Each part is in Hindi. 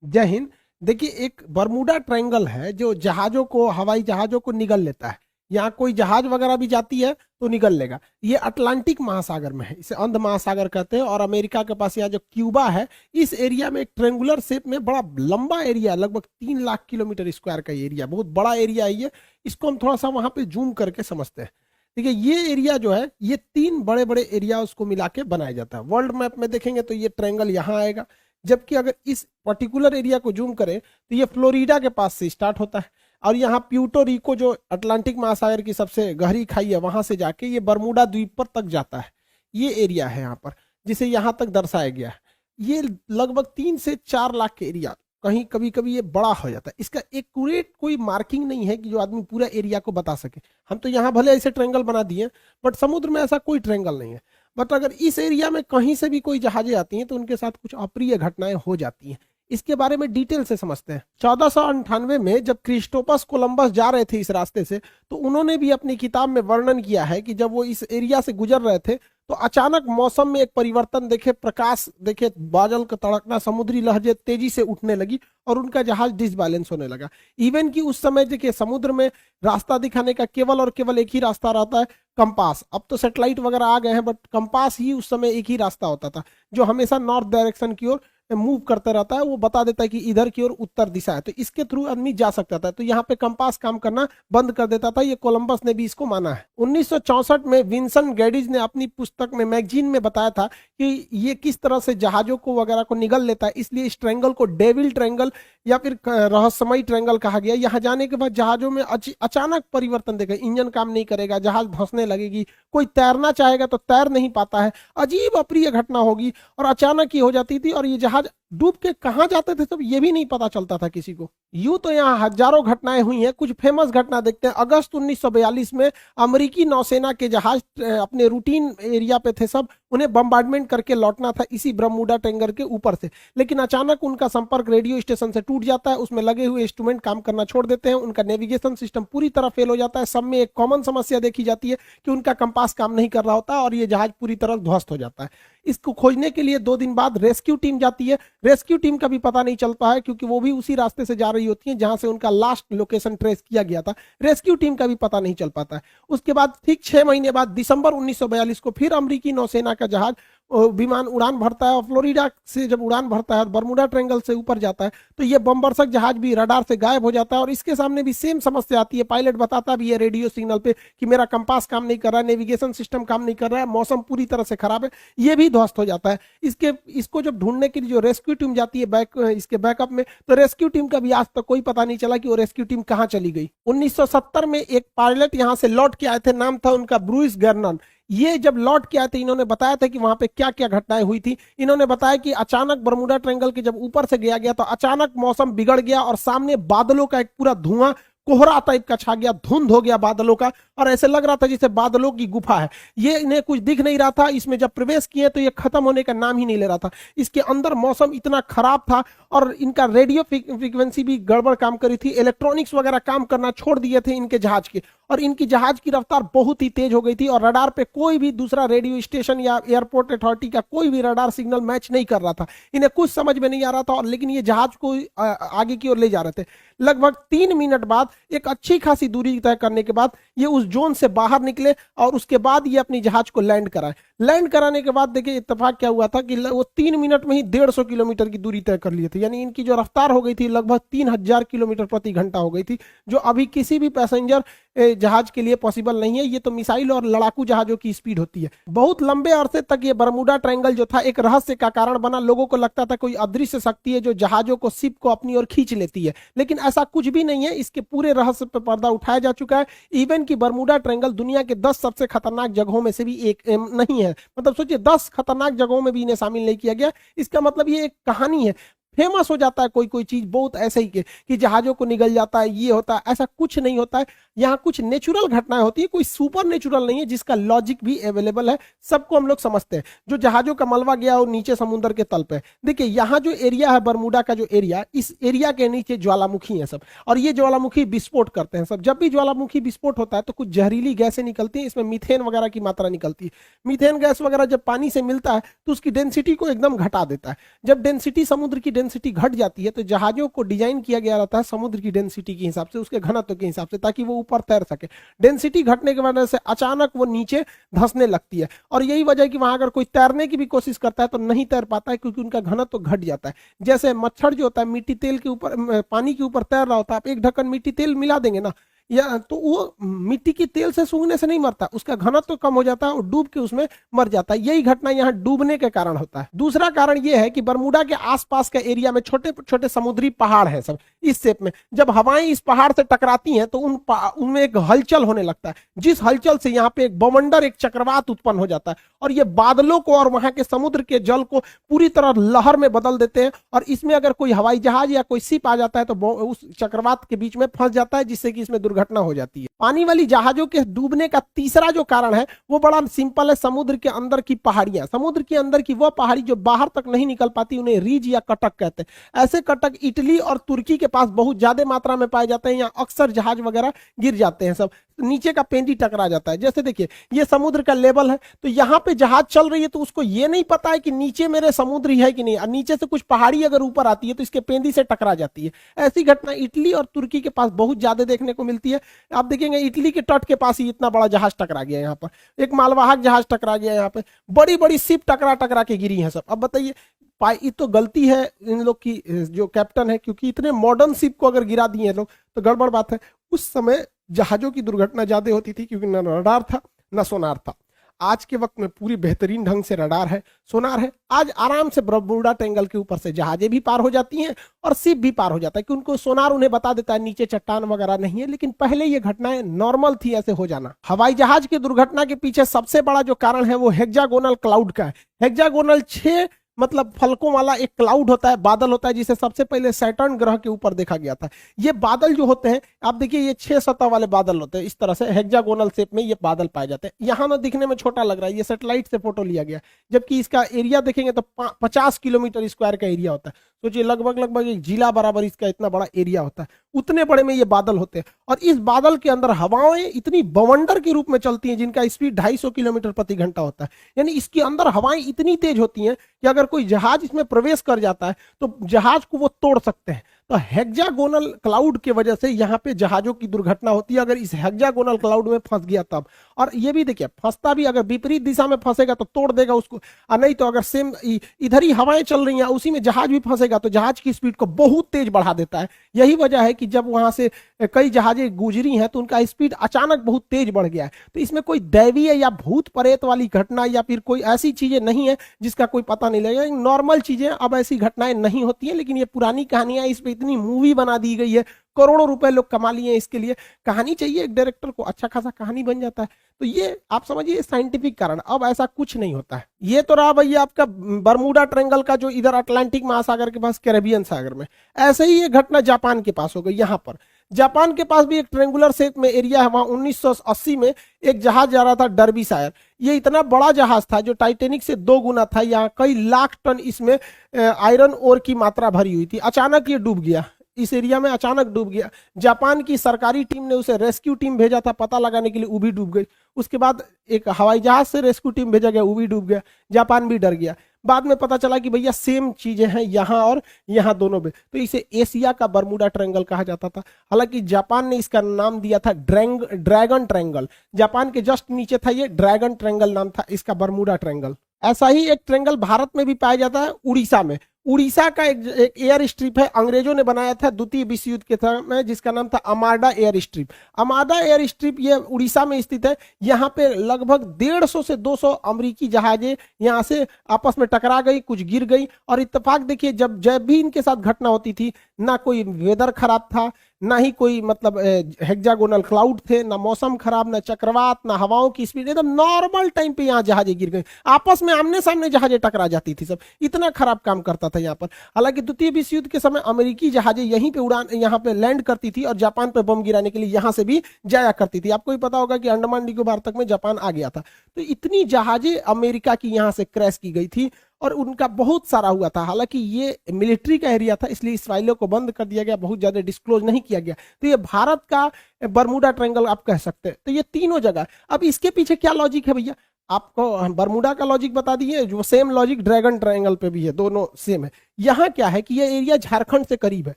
जय हिंद। देखिए, एक बरमूडा ट्रायंगल है जो जहाजों को, हवाई जहाजों को निगल लेता है। यहाँ कोई जहाज वगैरह भी जाती है तो निगल लेगा। ये अटलांटिक महासागर में है, इसे अंध महासागर कहते हैं। और अमेरिका के पास यहाँ जो क्यूबा है, इस एरिया में एक ट्रेंगुलर शेप में बड़ा लंबा एरिया, लगभग 3 लाख किलोमीटर स्क्वायर का एरिया, बहुत बड़ा एरिया है ये। इसको हम थोड़ा सा वहां पे जूम करके समझते हैं। देखिए, ये एरिया जो है, ये 3 बड़े बड़े एरिया उसको मिला के बनाया जाता है। वर्ल्ड मैप में देखेंगे तो ये ट्रायंगल यहाँ आएगा। जबकि अगर इस पर्टिकुलर एरिया को जूम करें तो ये फ्लोरिडा के पास से स्टार्ट होता है, और यहाँ प्यूर्टो रिको जो अटलांटिक महासागर की सबसे गहरी खाई है, वहां से जाके ये बरमूडा द्वीप पर तक जाता है। ये एरिया है यहाँ पर, जिसे यहाँ तक दर्शाया गया है। ये लगभग 3 से 4 लाख के एरिया, कहीं कभी कभी ये बड़ा हो जाता है। इसका एक्यूरेट कोई मार्किंग नहीं है कि जो आदमी पूरा एरिया को बता सके। हम तो यहाँ भले ऐसे ट्रायंगल बना दिए, बट समुद्र में ऐसा कोई ट्रायंगल नहीं है। बट अगर इस एरिया में कहीं से भी कोई जहाजें आती हैं तो उनके साथ कुछ अप्रिय घटनाएं हो जाती हैं। इसके बारे में डिटेल से समझते हैं। 1498 में जब क्रिस्टोपस कोलंबस जा रहे थे इस रास्ते से, तो उन्होंने भी अपनी किताब में वर्णन किया है कि जब वो इस एरिया से गुजर रहे थे तो अचानक मौसम में एक परिवर्तन देखे, प्रकाश देखे, बादल का तड़कना, समुद्री लहरें तेजी से उठने लगी और उनका जहाज डिसबैलेंस होने लगा। इवन कि उस समय देखिए, समुद्र में रास्ता दिखाने का केवल और केवल एक ही रास्ता रहता है, कंपास। अब तो सैटेलाइट वगैरह आ गए हैं, बट कंपास ही उस समय एक ही रास्ता होता था, जो हमेशा नॉर्थ डायरेक्शन की ओर मूव करते रहता है। वो बता देता है कि इधर की ओर उत्तर दिशा है, तो इसके थ्रू आदमी जा सकता था। तो यहाँ पे कंपास काम करना बंद कर देता था। ये कोलंबस ने भी इसको माना है। 1964 में विंसन गैडिज ने अपनी पुस्तक में, मैगजीन में बताया था कि ये किस तरह से जहाजों को वगैरह को निगल लेता है। इसलिए इस ट्रायंगल को डेविल ट्रायंगल या फिर रहस्यमय ट्रायंगल कहा गया। यहाँ जाने के बाद जहाजों में अचानक परिवर्तन देखा, इंजन काम नहीं करेगा, जहाज धंसने लगेगी, कोई तैरना चाहेगा तो तैर नहीं पाता है, अजीब अप्रिय घटना होगी और अचानक ही हो जाती थी। और ये जहाज डूब के कहां जाते थे तब ये भी नहीं पता चलता था किसी को। यूं तो यहाँ हजारों घटनाएं हुई हैं। कुछ फेमस घटना देखते हैं। अगस्त 1942 में अमेरिकी नौसेना के जहाज अपने रूटीन एरिया पे थे सब, उन्हें बम्बार्डमेंट करके लौटना था इसी बरमूडा ट्रायंगल के ऊपर से। लेकिन अचानक उनका संपर्क रेडियो स्टेशन से टूट जाता है, उसमें लगे हुए इंस्ट्रूमेंट काम करना छोड़ देते हैं, उनका नेविगेशन सिस्टम पूरी तरह फेल हो जाता है। सब में एक कॉमन समस्या देखी जाती है कि उनका कंपास काम नहीं कर रहा होता और ये जहाज पूरी तरह ध्वस्त हो जाता है। इसको खोजने के लिए 2 दिन बाद रेस्क्यू टीम जाती है। रेस्क्यू टीम का भी पता नहीं चलता है, क्योंकि वो भी उसी रास्ते से जा रही होती है जहां से उनका लास्ट लोकेशन ट्रेस किया गया था। रेस्क्यू टीम का भी पता नहीं चल पाता है। उसके बाद ठीक 6 महीने बाद दिसंबर 1942 को फिर अमेरिकी नौसेना का जहाज विमान उड़ान भरता है, और फ्लोरिडा से जब उड़ान भरता है, बरमूडा ट्रायंगल से ऊपर जाता है, तो ये बमबरसक जहाज भी रडार से गायब हो जाता है। और इसके सामने भी सेम समस्या आती है। पायलट बताता भी है रेडियो सिग्नल पे कि मेरा कंपास काम नहीं कर रहा है, नेविगेशन सिस्टम काम नहीं कर रहा है, मौसम पूरी तरह से खराब है। ये भी ध्वस्त हो जाता है। इसको जब ढूंढने के लिए जो रेस्क्यू टीम जाती है इसके बैकअप में, तो रेस्क्यू टीम का भी आज तक कोई पता नहीं चला कि वो रेस्क्यू टीम कहां चली गई। 1970 में एक पायलट यहां से लौट के आए थे, नाम था उनका ब्रूइस गर्नन। ये जब लौट के आए थे, इन्होंने बताया था कि वहां पे क्या क्या घटनाएं हुई थी। इन्होंने बताया कि अचानक बरमूडा ट्रायंगल के जब ऊपर से गया तो अचानक मौसम बिगड़ गया और सामने बादलों का एक पूरा धुआं, कोहरा टाइप का छा गया, धुंध हो गया बादलों का, और ऐसे लग रहा था जैसे बादलों की गुफा है। ये इन्हें कुछ दिख नहीं रहा था। इसमें जब प्रवेश किए तो ये खत्म होने का नाम ही नहीं ले रहा था। इसके अंदर मौसम इतना खराब था और इनका रेडियो फ्रीक्वेंसी भी गड़बड़ काम करी थी, इलेक्ट्रॉनिक्स वगैरह काम करना छोड़ दिए थे इनके जहाज के, और इनकी जहाज की रफ्तार बहुत ही तेज हो गई थी। और रडार पे कोई भी दूसरा रेडियो स्टेशन या एयरपोर्ट अथॉरिटी का कोई भी रडार सिग्नल मैच नहीं कर रहा था। इन्हें कुछ समझ में नहीं आ रहा था, और लेकिन ये जहाज को आगे की ओर ले जा रहे थे। लगभग 3 मिनट बाद, एक अच्छी खासी दूरी तय करने के बाद, ये उस जोन से बाहर निकले और उसके बाद ये अपनी जहाज को लैंड कराए। लैंड कराने के बाद देखिए इत्तेफाक क्या हुआ था कि वो 3 मिनट में ही 150 किलोमीटर की दूरी तय कर लिए थे। यानी इनकी जो रफ्तार हो गई थी लगभग 3000 किलोमीटर प्रति घंटा हो गई थी, जो अभी किसी भी पैसेंजर जहाज के लिए पॉसिबल नहीं है। ये तो मिसाइल और लड़ाकू जहाजों की स्पीड होती है। बहुत लंबे अरसे तक ये बरमूडा ट्रायंगल जो था एक रहस्य का कारण बना। लोगों को लगता था कोई अदृश्य शक्ति है जो जहाजों को, शिप को अपनी ओर खींच लेती है, लेकिन ऐसा कुछ भी नहीं है। इसके पूरे रहस्य पर पर्दा उठाया जा चुका है। इवन की बरमूडा ट्रायंगल दुनिया के 10 सबसे खतरनाक जगहों में से भी एक नहीं है। मतलब सोचिए, 10 खतरनाक जगहों में भी इन्हें शामिल नहीं किया गया। इसका मतलब ये एक कहानी है। फेमस हो जाता है कोई चीज बहुत ऐसे ही कि जहाजों को निगल जाता है, ये होता है, ऐसा कुछ नहीं होता है। यहाँ कुछ नेचुरल घटनाएं होती है, कोई सुपर नेचुरल नहीं है जिसका लॉजिक भी अवेलेबल है। सबको हम लोग समझते हैं। जो जहाजों का मलबा गया और नीचे समुद्र के तल पे, देखिए यहाँ जो एरिया है बरमूडा का, जो एरिया, इस एरिया के नीचे ज्वालामुखी है सब, और ये ज्वालामुखी विस्फोट करते हैं सब। जब भी ज्वालामुखी विस्फोट होता है तो कुछ जहरीली गैसें निकलती हैं। इसमें मीथेन वगैरह की मात्रा निकलती है। मीथेन गैस वगैरह जब पानी से मिलता है तो उसकी डेंसिटी को एकदम घटा देता है। जब डेंसिटी, समुद्र की डेंसिटी घट जाती है तो जहाजों को डिजाइन किया गया रहता है समुद्र की डेंसिटी के हिसाब से, उसके घनत्व के हिसाब से, ताकि वो ऊपर तैर सके। डेंसिटी घटने की वजह से अचानक वो नीचे धंसने लगती है, और यही वजह है कि वहां अगर कोई तैरने की भी कोशिश करता है तो नहीं तैर पाता है, क्योंकि उनका घनत्व घट जाता है। जैसे मच्छर जो होता है मिट्टी तेल के ऊपर, पानी के ऊपर तैर रहा होता है, आप एक ढक्कन मिट्टी तेल मिला देंगे ना, या तो वो मिट्टी की तेल से सूंघने से नहीं मरता, उसका घनत्व तो कम हो जाता है और डूब के उसमें मर जाता है। यही घटना यहाँ डूबने के कारण होता है। दूसरा कारण यह है कि बरमूडा के आसपास के एरिया में छोटे छोटे समुद्री पहाड़ हैं सब इस शेप में। जब हवाएं इस पहाड़ से टकराती हैं तो उनमें एक हलचल होने लगता है, जिस हलचल से यहाँ पे एक बवंडर, एक चक्रवात उत्पन्न हो जाता है, और ये बादलों को और वहां के समुद्र के जल को पूरी तरह लहर में बदल देते हैं। और इसमें अगर कोई हवाई जहाज या कोई शिप आ जाता है तो उस चक्रवात के बीच में फंस जाता है, जिससे कि इसमें दुर्घटना हो जाती है। पानी वाली जहाजों के डूबने का तीसरा जो कारण है वो बड़ा सिंपल है, समुद्र के अंदर की पहाड़ियां। समुद्र के अंदर की वह पहाड़ी जो बाहर तक नहीं निकल पाती, उन्हें रीज या कटक कहते हैं। ऐसे कटक इटली और तुर्की के पास बहुत ज्यादा मात्रा में पाए जाते हैं। यहाँ अक्सर जहाज वगैरह गिर जाते हैं, सब नीचे का पेंदी टकरा जाता है। जैसे देखिए ये समुद्र का लेवल है, तो यहाँ पे जहाज चल रही है तो उसको ये नहीं पता है कि नीचे मेरे समुद्र है कि नहीं, और नीचे से कुछ पहाड़ी अगर ऊपर आती है तो इसके पेंदी से टकरा जाती है। ऐसी घटना इटली और तुर्की के पास बहुत ज्यादा देखने को मिलती है। आप देखेंगे इटली के तट के पास ही इतना बड़ा जहाज टकरा गया, यहाँ पर एक मालवाहक जहाज टकरा गया, यहाँ पे बड़ी बड़ी शिप टकरा टकरा के गिरी है सब। अब बताइए ये तो गलती है इन लोग की, जो कैप्टन है, क्योंकि इतने मॉडर्न शिप को अगर गिरा दिए लोग तो गड़बड़ बात है। उस समय जहाजों की दुर्घटना ज्यादा होती थी क्योंकि न रडार था न सोनार था। आज के वक्त में पूरी बेहतरीन ढंग से रडार है, सोनार है। आज आराम से बरमूडा ट्रायंगल के ऊपर से जहाजें भी पार हो जाती हैं और शिप भी पार हो जाता है, कि उनको सोनार उन्हें बता देता है नीचे चट्टान वगैरह नहीं है। लेकिन पहले ये घटनाएं नॉर्मल थी ऐसे हो जाना। हवाई जहाज की दुर्घटना के पीछे सबसे बड़ा जो कारण है वो हेक्सागोनल क्लाउड का है। हेक्सागोनल 6 मतलब फलकों वाला एक क्लाउड होता है, बादल होता है, जिसे सबसे पहले सैटर्न ग्रह के ऊपर देखा गया था। ये बादल जो होते हैं, आप देखिए ये 6 सतह वाले बादल होते हैं, इस तरह से हेक्सागोनल शेप में ये बादल पाए जाते हैं। यहाँ ना दिखने में छोटा लग रहा है, ये सैटेलाइट से फोटो लिया गया, जबकि इसका एरिया देखेंगे तो 50 किलोमीटर स्क्वायर का एरिया होता है। सोचिए लगभग एक जिला बराबर इसका इतना बड़ा एरिया होता है, उतने बड़े में ये बादल होते हैं। और इस बादल के अंदर हवाएं इतनी बवंडर के रूप में चलती हैं जिनका स्पीड 250 किलोमीटर प्रति घंटा होता है। यानी इसके अंदर हवाएं इतनी तेज होती हैं कि अगर कोई जहाज इसमें प्रवेश कर जाता है तो जहाज को वो तोड़ सकते हैं। तो हेक्सागोनल क्लाउड की वजह से यहाँ पे जहाजों की दुर्घटना होती है, अगर इस हेक्सागोनल क्लाउड में फंस गया तब। और ये भी देखिए फंसता भी, अगर विपरीत दिशा में फंसेगा तो तोड़ देगा उसको, और नहीं तो अगर सेम इधर ही हवाएं चल रही हैं उसी में जहाज भी फंसेगा तो जहाज की स्पीड को बहुत तेज बढ़ा देता है। यही वजह है कि जब वहां से कई जहाजें गुजरी हैं तो उनका स्पीड अचानक बहुत तेज बढ़ गया है। तो इसमें कोई दैवीय या भूत प्रेत वाली घटना या फिर कोई ऐसी चीजें नहीं है जिसका कोई पता नहीं लगेगा। नॉर्मल चीजें, अब ऐसी घटनाएं नहीं होती हैं, लेकिन ये पुरानी कहानियां, इस पे इतनी मूवी बना दी गई है, करोड़ों रुपए लोग कमा लिए इसके लिए। कहानी चाहिए एक डायरेक्टर को, अच्छा खासा कहानी बन जाता है। तो ये आप समझिए साइंटिफिक कारण। अब ऐसा कुछ नहीं होता है। ये तो रहा भैया आपका बरमूडा ट्रायंगल का, जो इधर अटलांटिक महासागर के पास कैरेबियन सागर में। ऐसे ही ये घटना जापान के पास हो गई। यहाँ पर जापान के पास भी एक ट्रेंगुलर शेप में एरिया है, वहां 1980 में एक जहाज जा रहा था डर्बीशायर। ये इतना बड़ा जहाज था जो टाइटेनिक से 2 गुना था। यहाँ कई लाख टन इसमें आयरन ओर की मात्रा भरी हुई थी। अचानक ये डूब गया, इस एरिया में अचानक डूब गया। जापान की सरकारी टीम ने उसे रेस्क्यू टीम भेजा था पता लगाने के लिए, वो भी डूब गई। उसके बाद एक हवाई जहाज से रेस्क्यू टीम भेजा गया, वो भी डूब गया। जापान भी डर गया। बाद में पता चला कि भैया सेम चीजें हैं यहाँ और यहाँ दोनों में, तो इसे एशिया का बरमूडा ट्रायंगल कहा जाता था। हालांकि जापान ने इसका नाम दिया था ड्रैगन ट्रायंगल। जापान के जस्ट नीचे था ये, ड्रैगन ट्रायंगल नाम था इसका, बरमूडा ट्रायंगल। ऐसा ही एक ट्रायंगल भारत में भी पाया जाता है, उड़ीसा में। उड़ीसा का एक एयर स्ट्रिप है, अंग्रेजों ने बनाया था द्वितीय विश्व युद्ध के समय, जिसका नाम था अमाडा एयर स्ट्रिप। अमाडा एयर स्ट्रिप ये उड़ीसा में स्थित है। यहाँ पे लगभग 150 से 200 अमेरिकी जहाजें यहाँ से आपस में टकरा गई, कुछ गिर गई। और इत्तेफाक देखिए, जब भी इनके साथ घटना होती थी, ना कोई वेदर खराब था, ना ही कोई मतलब हेक्सागोनल क्लाउड थे, ना मौसम खराब, ना चक्रवात, ना हवाओं की स्पीड, एकदम नॉर्मल टाइम पे यहाँ जहाजें गिर गई। आपस में आमने सामने जहाजें टकरा जाती थी सब, इतना खराब काम करता था यहाँ पर। हालांकि द्वितीय विश्व युद्ध के समय अमेरिकी जहाजें यहीं पे यहाँ पे लैंड करती थी और जापान पे बम गिराने के लिए यहाँ से भी जाया करती थी। आपको ही पता होगा कि अंडमान निकोबार तक में जापान आ गया था। तो इतनी जहाजें अमेरिका की यहाँ से क्रैश की गई थी और उनका बहुत सारा हुआ था। हालांकि ये मिलिट्री का एरिया था, इसलिए इस फाइलों को बंद कर दिया गया, बहुत ज्यादा डिस्क्लोज नहीं किया गया। तो ये भारत का बरमूडा ट्रायंगल आप कह सकते हैं। तो ये तीनों जगह। अब इसके पीछे क्या लॉजिक है भैया? आपको बरमूडा का लॉजिक बता दिए, जो सेम लॉजिक ड्रैगन ट्रायंगल पे भी है, दोनों सेम है। यहाँ क्या है कि ये एरिया झारखंड से करीब है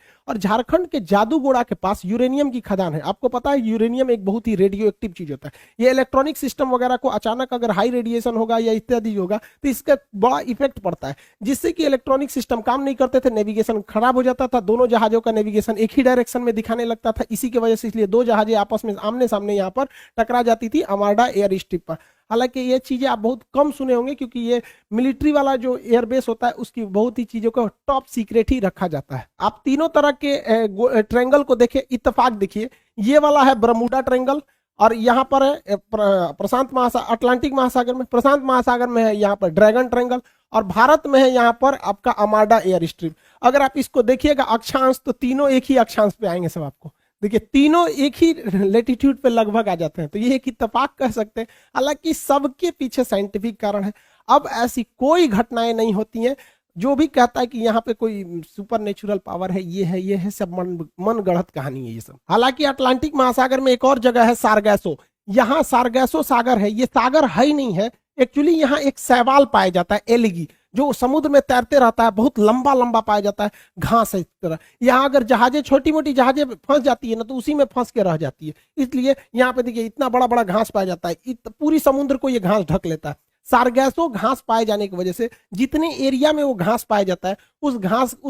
और झारखंड के जादूगोड़ा के पास यूरेनियम की खदान है। आपको पता है यूरेनियम एक बहुत ही रेडियो एक्टिव चीज होता है। ये इलेक्ट्रॉनिक सिस्टम वगैरह को अचानक अगर हाई रेडिएशन होगा या इत्यादि होगा तो इसका बड़ा इफेक्ट पड़ता है, जिससे कि इलेक्ट्रॉनिक सिस्टम काम नहीं करते थे, नेविगेशन खराब हो जाता था, दोनों जहाजों का नेविगेशन एक ही डायरेक्शन में दिखाने लगता था। इसी की वजह से इसलिए दो जहाजें आपस में आमने सामने यहाँ पर टकरा जाती थी आर्माडा एयर स्ट्रिप पर। हालांकि ये चीजें आप बहुत कम सुने होंगे क्योंकि ये मिलिट्री वाला जो एयरबेस होता है उसकी बहुत ही चीजों को टॉप सीक्रेट ही रखा जाता है। आप तीनों तरह के ट्रायंगल को देखिए, इत्तेफाक देखिए, ये वाला है बरमूडा ट्रायंगल और यहाँ पर है प्रशांत महासागर, अटलांटिक महासागर में, प्रशांत महासागर में है यहाँ पर ड्रैगन ट्रायंगल और भारत में है यहाँ पर आपका आर्माडा एयर स्ट्रिप। अगर आप इसको देखिएगा अक्षांश तो तीनों एक ही अक्षांश पे आएंगे सब आपको। देखिए तीनों एक ही लेटीट्यूड पे लगभग आ जाते हैं, तो ये एक इत्तेफाक कह सकते हैं। हालांकि सबके पीछे साइंटिफिक कारण है। अब ऐसी कोई घटनाएं नहीं होती हैं। जो भी कहता है कि यहाँ पे कोई सुपर नेचुरल पावर है, ये है सब मन गढ़ंत कहानी है ये सब। हालांकि अटलांटिक महासागर में एक और जगह है सारगैसो, यहाँ सारगैसो सागर है। ये सागर है ही नहीं है एक्चुअली, यहाँ एक शैवाल पाया जाता है, एलिगी, जो समुद्र में तैरते रहता है, बहुत लंबा लंबा पाया जाता है, घास है इस तरह। यहाँ अगर जहाजें, छोटी मोटी जहाजें फंस जाती है ना तो उसी में फंस के रह जाती है, इसलिए यहाँ पे देखिए इतना बड़ा बड़ा घास पाया जाता है, पूरी समुद्र को ये घास ढक लेता है। सारगैसो घास पाए जाने की वजह से जितने एरिया में वो घास पाया जाता है उस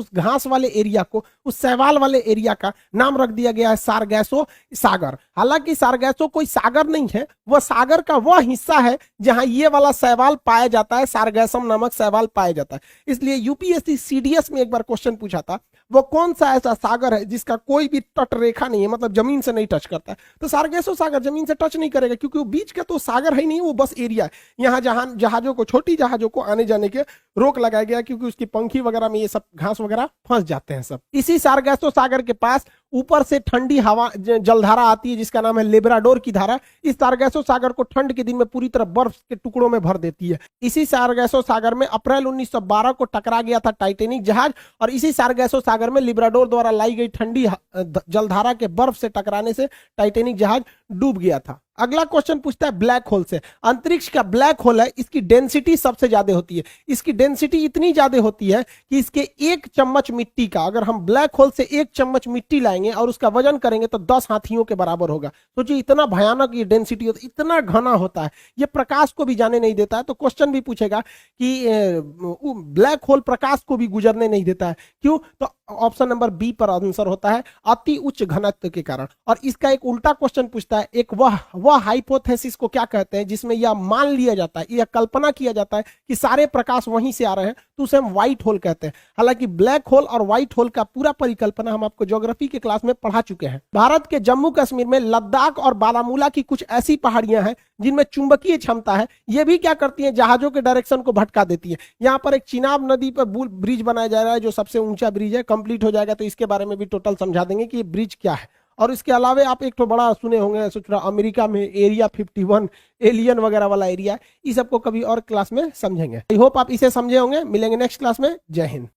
घास वाले एरिया को, उस शैवाल वाले एरिया का नाम रख दिया गया है सारगैसो सागर। हालांकि सारगैसो कोई सागर नहीं है, वह सागर का वह हिस्सा है जहां ये वाला शैवाल पाया जाता है, सारगैसम नामक शैवाल पाया जाता है। इसलिए यूपीएससी सीडीएस में एक बार क्वेश्चन पूछा था, वो कौन सा ऐसा सागर है जिसका कोई भी तट रेखा नहीं है, मतलब जमीन से नहीं टच करता है। तो सारगैसो सागर जमीन से टच नहीं करेगा क्योंकि वो बीच का तो सागर है नहीं, वो बस एरिया है। यहाँ जहां जहाजों को, छोटी जहाजों को आने जाने के रोक लगाया गया क्योंकि उसकी पंखी वगैरह में ये सब घास वगैरह फंस जाते हैं सब। इसी सारगैसो सागर के पास ऊपर से ठंडी हवा जलधारा आती है जिसका नाम है लेब्राडोर की धारा। इस सारगैसो सागर को ठंड के दिन में पूरी तरह बर्फ के टुकड़ों में भर देती है। इसी सारगैसो सागर में अप्रैल 1912 को टकरा गया था टाइटेनिक जहाज और इसी सारगैसो सागर में लिब्राडोर द्वारा लाई गई ठंडी जलधारा के बर्फ से टकराने से टाइटेनिक जहाज डूब गया था। अगला क्वेश्चन पूछता है ब्लैक होल से। अंतरिक्ष का ब्लैक होल है, इसकी डेंसिटी सबसे ज्यादा होती है। इसकी डेंसिटी इतनी ज्यादा होती है कि इसके एक चम्मच मिट्टी का, अगर हम ब्लैक होल से एक चम्मच मिट्टी लाएंगे और उसका वजन करेंगे तो 10 हाथियों के बराबर होगा। सोचिए इतना भयानक ये डेंसिटी होता है, इतना घना होता है, ये प्रकाश को भी जाने नहीं देता है। तो क्वेश्चन भी पूछेगा कि ब्लैक होल प्रकाश को भी गुजरने नहीं देता है, क्यों? तो ऑप्शन नंबर बी पर आंसर होता है अति उच्च घनत्व के कारण। और इसका एक उल्टा क्वेश्चन पूछता है, एक वह हाइपोथेसिस को क्या कहते हैं जिसमें यह मान लिया जाता है, यह कल्पना किया जाता है कि सारे प्रकाश वहीं से आ रहे हैं, तो उसे हम व्हाइट होल कहते हैं। हालांकि ब्लैक होल और व्हाइट होल का पूरा परिकल्पना हम आपको ज्योग्राफी के क्लास में पढ़ा चुके हैं। भारत के जम्मू कश्मीर में लद्दाख और बारामूला की कुछ ऐसी पहाड़ियां हैं जिनमें चुंबकीय क्षमता है। ये भी क्या करती हैं, जहाजों के डायरेक्शन को भटका देती है। यहाँ पर एक चिनाब नदी पर ब्रिज बनाया जा रहा है जो सबसे ऊंचा ब्रिज है, कंप्लीट हो जाएगा तो इसके बारे में भी टोटल समझा देंगे कि ये ब्रिज क्या है। और इसके अलावा आप एक तो बड़ा सुने होंगे, सोच रहा अमेरिका में एरिया 51 एलियन वगैरह वाला एरिया, इस सबको कभी और क्लास में समझेंगे। आई होप आप इसे समझे होंगे। मिलेंगे नेक्स्ट क्लास में। जय हिंद।